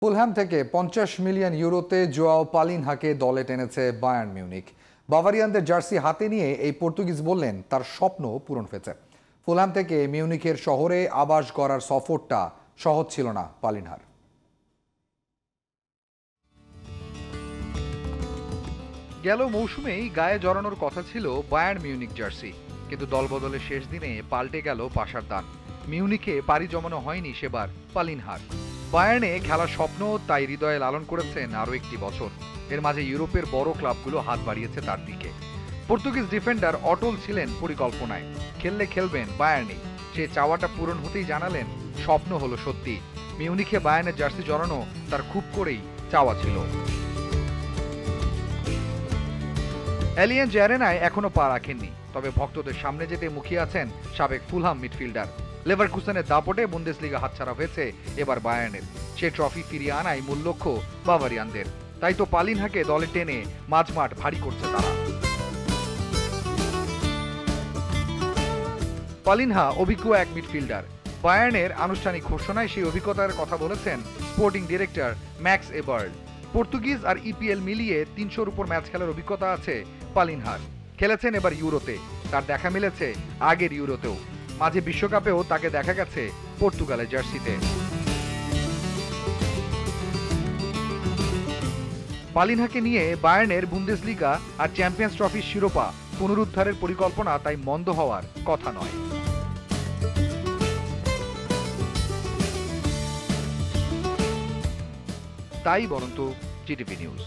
Fulham থেকে 50 million ইউরোতে Joao পালিনহাকে দলে টেনেছে Bayern Munich. বাভারিয়ানদের jersey হাতে নিয়ে এই পর্তুগিজ বললেন তার স্বপ্ন পূরণ হয়েছে। ফুলহ্যাম থেকে মিউনিখের শহরে আবাস গড়ার সফরটা সহজ ছিল না পালিনহার। গেল মৌসুমেই গায়ে জড়ানোর কথা ছিল বায়ার্ন মিউনিখ জার্সি, কিন্তু দলবদলের শেষ দিনে পাল্টে গেল পাশার দান। মিউনিখে পাড়ি জমানো হয়নি সেবার পালিনহার। বায়ার্নে খেলার স্বপ্ন তাই হৃদয়ে লালন করেছেন আরও একটি বছর। এর মাঝে ইউরোপের বড় ক্লাবগুলো হাত বাড়িয়েছে তার দিকে। পর্তুগিজ ডিফেন্ডার অটল ছিলেন পরিকল্পনায়, খেললে খেলবেন বায়ার্নে। সে চাওয়াটা পূরণ হতেই জানালেন স্বপ্ন হলো সত্যি। মিউনিখে বায়ার্নের জার্সি জড়ানো তার খুব করেই চাওয়া ছিল। অ্যালিয়েঞ্জ অ্যারেনায় এখনো পা রাখেননি, তবে ভক্তদের সামনে যেতে মুখিয়ে আছেন সাবেক ফুলহাম মিডফিল্ডার। লেভারকুসেনের দাপটে বুন্দেসলিগা হাতছাড়া হয়েছে এবার বায়ার্নের। সে ট্রফি ফিরিয়ে আনাই মূল লক্ষ্য বাভারিয়ানদের। তাই তো পালিনহাকে দলে টেনে মাঝমাঠ ভারী করছে তারা। পালিনহা অভিজ্ঞ এক মিডফিল্ডার। বায়ার্নের আনুষ্ঠানিক ঘোষণায় সেই অভিজ্ঞতার কথা বলেছেন স্পোর্টিং ডিরেক্টর ম্যাক্স এবার্ড। পর্তুগিজ আর ইপিএল মিলিয়ে 300-র উপর ম্যাচ খেলার অভিজ্ঞতা আছে পালিনহার। খেলেছেন এবার ইউরোতে, তার দেখা মিলেছে আগের ইউরোতেও। মাঝে বিশ্বকাপেও তাকে দেখা গেছে পর্তুগালের জার্সিতে। পালিনহাকে নিয়ে বায়ার্নের বুন্দেসলিগা আর চ্যাম্পিয়ন্স ট্রফির শিরোপা পুনরুদ্ধারের পরিকল্পনা তাই মন্দ হওয়ার কথা নয়। তাই বরন্ত জিটিভি নিউজ।